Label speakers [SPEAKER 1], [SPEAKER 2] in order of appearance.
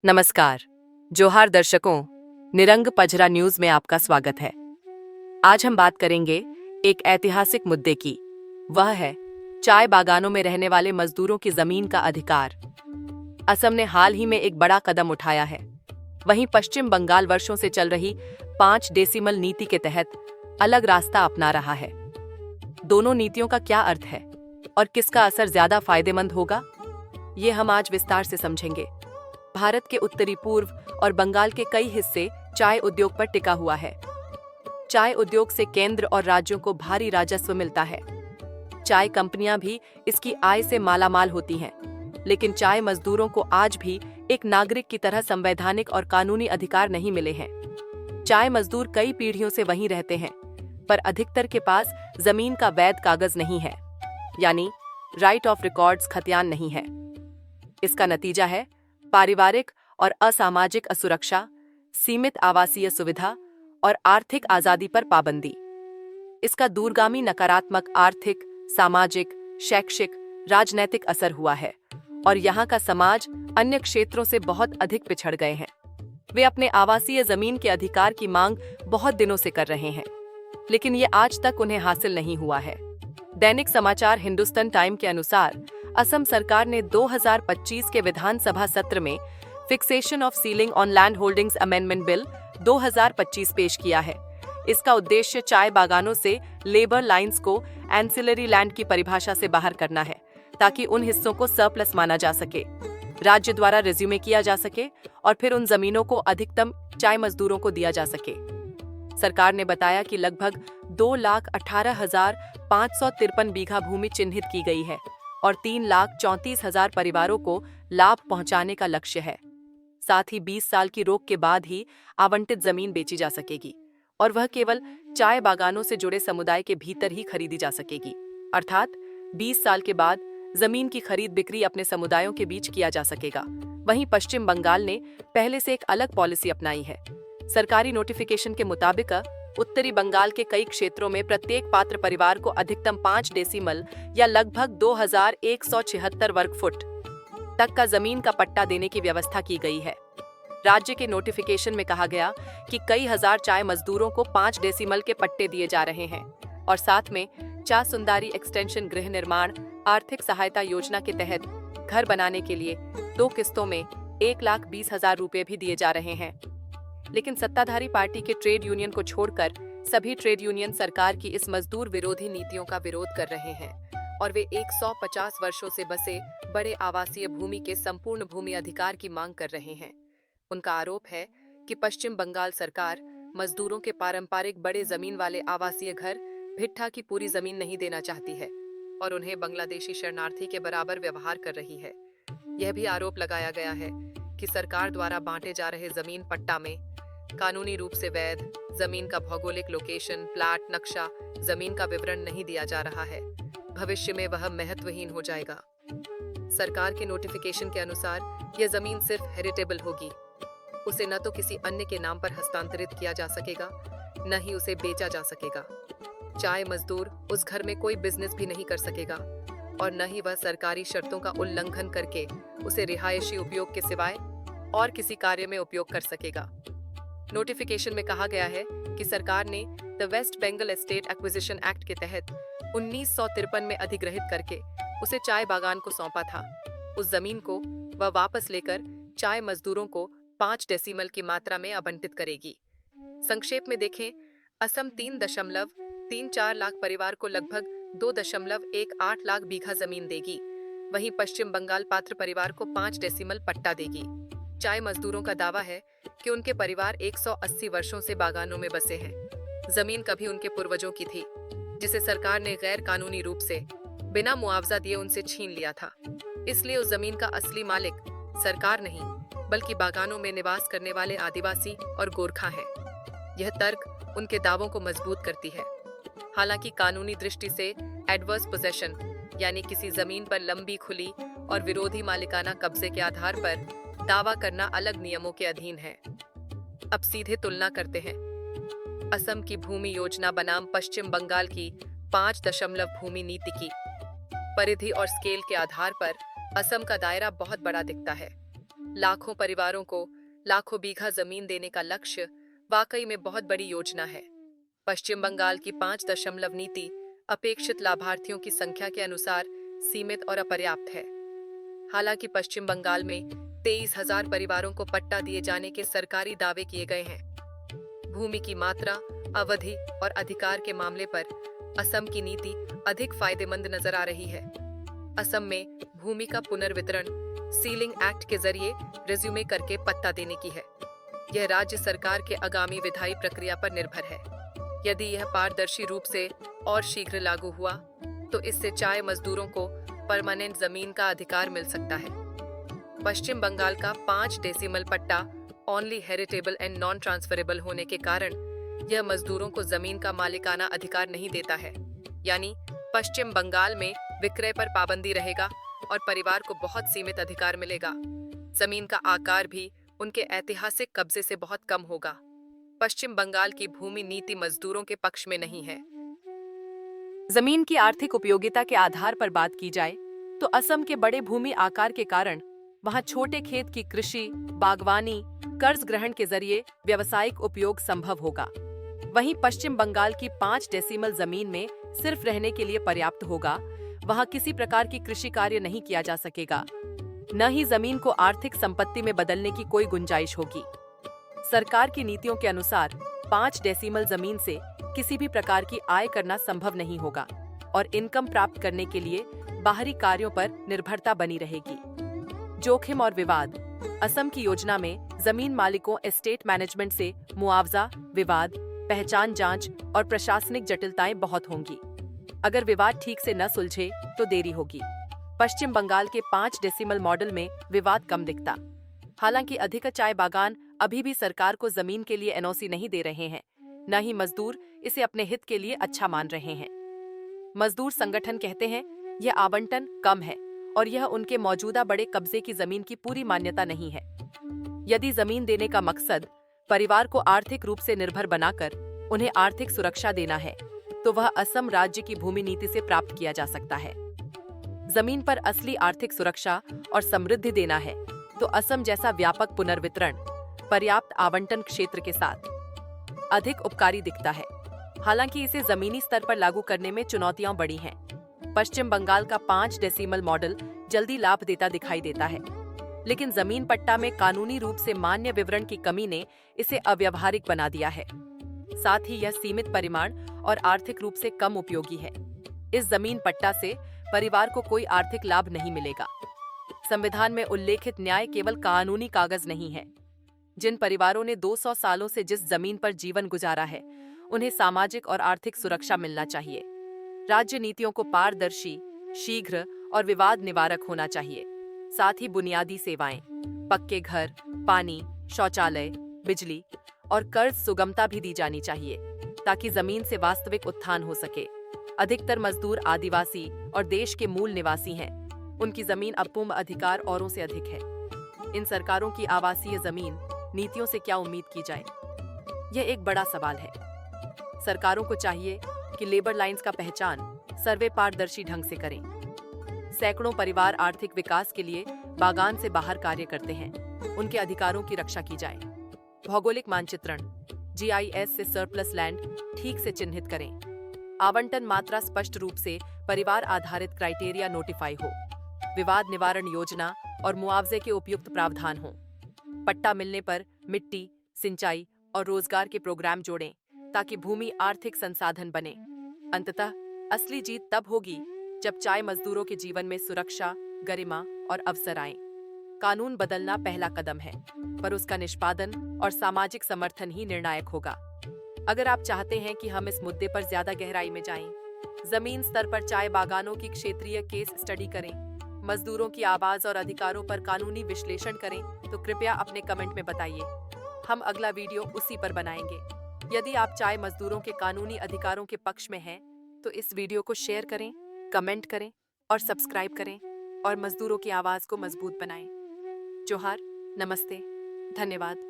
[SPEAKER 1] नमस्कार। जोहार दर्शकों, निरंग पझरा न्यूज में आपका स्वागत है। आज हम बात करेंगे एक ऐतिहासिक मुद्दे की। वह है चाय बागानों में रहने वाले मजदूरों की जमीन का अधिकार। असम ने हाल ही में एक बड़ा कदम उठाया है। वहीं पश्चिम बंगाल वर्षों से चल रही 5 डेसिमल नीति के तहत अलग रास्ता अपना रहा है। दोनों नीतियों का क्या अर्थ है और किसका असर ज्यादा फायदेमंद होगा, ये हम आज विस्तार से समझेंगे। भारत के उत्तरी पूर्व और बंगाल के कई हिस्से चाय उद्योग पर टिका हुआ है। चाय उद्योग से केंद्र और राज्यों को भारी राजस्व मिलता है। चाय कंपनियां भी इसकी आय से मालामाल होती हैं, लेकिन चाय मजदूरों को आज भी एक नागरिक की तरह संवैधानिक और कानूनी अधिकार नहीं मिले हैं। चाय मजदूर कई पीढ़ियों से वहीं रहते हैं, पर अधिकतर के पास जमीन का वैध कागज नहीं है, यानी राइट ऑफ रिकॉर्ड्स खतियान नहीं है। इसका नतीजा है पारिवारिक और असामाजिक असुरक्षा, सीमित आवासीय सुविधा और आर्थिक आजादी पर पाबंदी। इसका दूरगामी नकारात्मक आर्थिक, सामाजिक, शैक्षिक, राजनैतिक असर हुआ है और यहाँ का समाज अन्य क्षेत्रों से बहुत अधिक पिछड़ गए हैं। वे अपने आवासीय जमीन के अधिकार की मांग बहुत दिनों से कर रहे हैं, लेकिन ये आज तक उन्हें हासिल नहीं हुआ है। दैनिक समाचार हिंदुस्तान टाइम के अनुसार असम सरकार ने 2025 के विधानसभा सत्र में fixation of ceiling on land holdings amendment bill 2025 पेश किया है। इसका उद्देश्य चाय बागानों से लेबर लाइंस को एंसिलरी लैंड की परिभाषा से बाहर करना है, ताकि उन हिस्सों को सरप्लस माना जा सके, राज्य द्वारा रिज्यूमे किया जा सके और फिर उन जमीनों को अधिकतम चाय मजदूरों को दिया जा सके। सरकार ने बताया कि लगभग 2,18,553 बीघा भूमि चिन्हित की गई है और 3,34,000 परिवारों को लाभ पहुंचाने का लक्ष्य है। साथ ही 20 साल की रोक के बाद ही आवंटित जमीन बेची जा सकेगी और वह केवल चाय बागानों से जुड़े समुदाय के भीतर ही खरीदी जा सकेगी। अर्थात 20 साल के बाद जमीन की खरीद बिक्री अपने समुदायों के बीच किया जा सकेगा। वहीं पश्चिम बंगाल ने पहले से एक अलग पॉलिसी अपनाई है। सरकारी नोटिफिकेशन के मुताबिक उत्तरी बंगाल के कई क्षेत्रों में प्रत्येक पात्र परिवार को अधिकतम 5 डेसिमल या लगभग 2176 वर्ग फुट तक का जमीन का पट्टा देने की व्यवस्था की गई है। राज्य के नोटिफिकेशन में कहा गया कि कई हजार चाय मजदूरों को 5 डेसिमल के पट्टे दिए जा रहे हैं और साथ में चा सुंदारी एक्सटेंशन गृह निर्माण आर्थिक सहायता योजना के तहत घर बनाने के लिए 2 किस्तों में 1,20,000 रुपए भी दिए जा रहे हैं। लेकिन सत्ताधारी पार्टी के ट्रेड यूनियन को छोड़कर सभी ट्रेड यूनियन सरकार की इस मजदूर विरोधी नीतियों का विरोध कर रहे हैं और वे 150 वर्षों से बसे बड़े आवासीय भूमि के संपूर्ण भूमि अधिकार की मांग कर रहे हैं। उनका आरोप है कि पश्चिम बंगाल सरकार मजदूरों के पारंपरिक बड़े जमीन वाले आवासीय घर भिट्ठा की पूरी जमीन नहीं देना चाहती है और उन्हें बांग्लादेशी शरणार्थी के बराबर व्यवहार कर रही है। यह भी आरोप लगाया गया है कि सरकार द्वारा बांटे जा रहे जमीन पट्टा में कानूनी रूप से वैध जमीन का भौगोलिक लोकेशन, प्लाट नक्शा, जमीन का विवरण नहीं दिया जा रहा है। भविष्य में वह महत्वहीन हो जाएगा। सरकार के नोटिफिकेशन के अनुसार यह जमीन सिर्फ हेरिटेबल होगी। उसे न तो किसी अन्य के नाम पर हस्तांतरित किया जा सकेगा, न ही उसे बेचा जा सकेगा। चाय मजदूर उस घर में कोई बिजनेस भी नहीं कर सकेगा और न ही वह सरकारी शर्तों का उल्लंघन करके उसे रिहायशी उपयोग के सिवाय और किसी कार्य में उपयोग कर सकेगा। नोटिफिकेशन में कहा गया है कि सरकार ने the West Bengal Estate Acquisition Act के तहत 1953 में अधिग्रहित करके उसे चाय बागान को सौंपा था। उस जमीन को वह वापस लेकर चाय मजदूरों को 5 डेसिमल की मात्रा में आवंटित करेगी। संक्षेप में देखें, असम 3.34 लाख परिवार को लगभग 2.18 लाख बीघा जमीन देगी। वहीं पश्चिम बंगाल पात्र परिवार को 5 डेसिमल पट्टा देगी। चाय मजदूरों का दावा है कि उनके परिवार 180 वर्षों से बागानों में बसे हैं। जमीन कभी उनके पूर्वजों की थी, जिसे सरकार ने गैर कानूनी रूप से बिना मुआवजा दिए उनसे छीन लिया था। इसलिए उस जमीन का असली मालिक सरकार नहीं, बल्कि बागानों में निवास करने वाले आदिवासी और गोरखा है। यह तर्क उनके दावों को मजबूत करती है। हालांकि कानूनी दृष्टि से एडवर्स पोजेशन यानी किसी जमीन पर लंबी खुली और विरोधी मालिकाना कब्जे के आधार पर दावा करना अलग नियमों के अधीन है। अब सीधे तुलना करते हैं। असम की भूमि योजना बनाम पश्चिम बंगाल की 5 दशमलव भूमि नीति की परिधि और स्केल के आधार पर असम का दायरा बहुत बड़ा दिखता है। लाखों परिवारों को लाखों बीघा जमीन देने का लक्ष्य वाकई में बहुत बड़ी योजना है। पश्चिम बंगाल की 5 दशमलव नीति अपेक्षित लाभार्थियों की संख्या के अनुसार सीमित और अपर्याप्त है। हालांकि पश्चिम बंगाल में 23,000 परिवारों को पट्टा दिए जाने के सरकारी दावे किए गए हैं। भूमि की मात्रा, अवधि और अधिकार के मामले पर असम की नीति अधिक फायदेमंद नजर आ रही है। असम में भूमि का पुनर्वितरण सीलिंग एक्ट के जरिए रिज्यूमे करके पट्टा देने की है। यह राज्य सरकार के आगामी विधायी प्रक्रिया पर निर्भर है। यदि यह पारदर्शी रूप से और शीघ्र लागू हुआ तो इससे चाय मजदूरों को परमानेंट जमीन का अधिकार मिल सकता है। पश्चिम बंगाल का 5 डेसिमल पट्टा only heritable and non transferable होने के कारण यह मजदूरों को जमीन का मालिकाना अधिकार नहीं देता है। यानी पश्चिम बंगाल में विक्रय पर पाबंदी रहेगा और परिवार को बहुत सीमित अधिकार मिलेगा। जमीन का आकार भी उनके ऐतिहासिक कब्जे से बहुत कम होगा। पश्चिम बंगाल की भूमि नीति मजदूरों के पक्ष में नहीं है। जमीन की आर्थिक उपयोगिता के आधार पर बात की जाए तो असम के बड़े भूमि आकार के कारण वहां छोटे खेत की कृषि, बागवानी, कर्ज ग्रहण के जरिए व्यावसायिक उपयोग संभव होगा। वहीं पश्चिम बंगाल की 5 डेसिमल जमीन में सिर्फ रहने के लिए पर्याप्त होगा। वहां किसी प्रकार की कृषि कार्य नहीं किया जा सकेगा, न ही जमीन को आर्थिक संपत्ति में बदलने की कोई गुंजाइश होगी। सरकार की नीतियों के अनुसार 5 डेसिमल जमीन से किसी भी प्रकार की आय करना संभव नहीं होगा और इनकम प्राप्त करने के लिए बाहरी कार्यों पर निर्भरता बनी रहेगी। जोखिम और विवाद। असम की योजना में जमीन मालिकों एस्टेट मैनेजमेंट से मुआवजा, विवाद, पहचान जांच और प्रशासनिक जटिलताएं बहुत होंगी। अगर विवाद ठीक से न सुलझे तो देरी होगी। पश्चिम बंगाल के 5 डेसिमल मॉडल में विवाद कम दिखता। हालांकि अधिक चाय बागान अभी भी सरकार को जमीन के लिए एनओसी नहीं दे रहे हैं, न ही मजदूर इसे अपने हित के लिए अच्छा मान रहे हैं। मजदूर संगठन कहते हैं यह आवंटन कम है और यह उनके मौजूदा बड़े कब्जे की जमीन की पूरी मान्यता नहीं है। यदि जमीन देने का मकसद परिवार को आर्थिक रूप से निर्भर बनाकर उन्हें आर्थिक सुरक्षा देना है तो वह असम राज्य की भूमि नीति से प्राप्त किया जा सकता है। जमीन पर असली आर्थिक सुरक्षा और समृद्धि देना है तो असम जैसा व्यापक पुनर्वितरण पर्याप्त आवंटन क्षेत्र के साथ अधिक उपकारी दिखता है। हालांकि इसे जमीनी स्तर पर लागू करने में चुनौतियां बड़ी हैं। पश्चिम बंगाल का 5 डेसिमल मॉडल जल्दी लाभ देता दिखाई देता है, लेकिन जमीन पट्टा में कानूनी रूप से मान्य विवरण की कमी ने इसे अव्यावहारिक बना दिया है। साथ ही यह सीमित परिमाण और आर्थिक रूप से कम उपयोगी है। इस जमीन पट्टा से परिवार को कोई आर्थिक लाभ नहीं मिलेगा। संविधान में उल्लेखित न्याय केवल कानूनी कागज नहीं है। जिन परिवारों ने 200 सालों से जिस जमीन पर जीवन गुजारा है, उन्हें सामाजिक और आर्थिक सुरक्षा मिलना चाहिए। राज्य नीतियों को पारदर्शी, शीघ्र और विवाद निवारक होना चाहिए। साथ ही बुनियादी सेवाएं, पक्के घर, पानी, शौचालय, बिजली और कर्ज सुगमता भी दी जानी चाहिए ताकि जमीन से वास्तविक उत्थान हो सके। अधिकतर मजदूर आदिवासी और देश के मूल निवासी हैं। उनकी जमीन अपूर्ण अधिकार औरों से अधिक है। इन सरकारों की आवासीय जमीन नीतियों से क्या उम्मीद की जाए, यह एक बड़ा सवाल है। सरकारों को चाहिए कि लेबर लाइंस का पहचान सर्वे पारदर्शी ढंग से करें। सैकड़ों परिवार आर्थिक विकास के लिए बागान से बाहर कार्य करते हैं, उनके अधिकारों की रक्षा की जाए। भौगोलिक मानचित्रण, जीआईएस से सरप्लस लैंड ठीक से चिन्हित करें। आवंटन मात्रा स्पष्ट रूप से परिवार आधारित क्राइटेरिया नोटिफाई हो। विवाद निवारण योजना और मुआवजे के उपयुक्त प्रावधान हो। पट्टा मिलने पर मिट्टी, सिंचाई और रोजगार के प्रोग्राम जोड़ें ताकि भूमि आर्थिक संसाधन बने। अंततः असली जीत तब होगी जब चाय मजदूरों के जीवन में सुरक्षा, गरिमा और अवसर आए। कानून बदलना पहला कदम है, पर उसका निष्पादन और सामाजिक समर्थन ही निर्णायक होगा। अगर आप चाहते हैं कि हम इस मुद्दे पर ज्यादा गहराई में जाएं, जमीन स्तर पर चाय बागानों की क्षेत्रीय केस स्टडी करें, मजदूरों की आवाज और अधिकारों पर कानूनी विश्लेषण करें, तो कृपया अपने कमेंट में बताइए। हम अगला वीडियो उसी पर बनाएंगे। यदि आप चाय मजदूरों के कानूनी अधिकारों के पक्ष में हैं, तो इस वीडियो को शेयर करें, कमेंट करें और सब्सक्राइब करें और मजदूरों की आवाज को मजबूत बनाएं। जोहार, नमस्ते, धन्यवाद।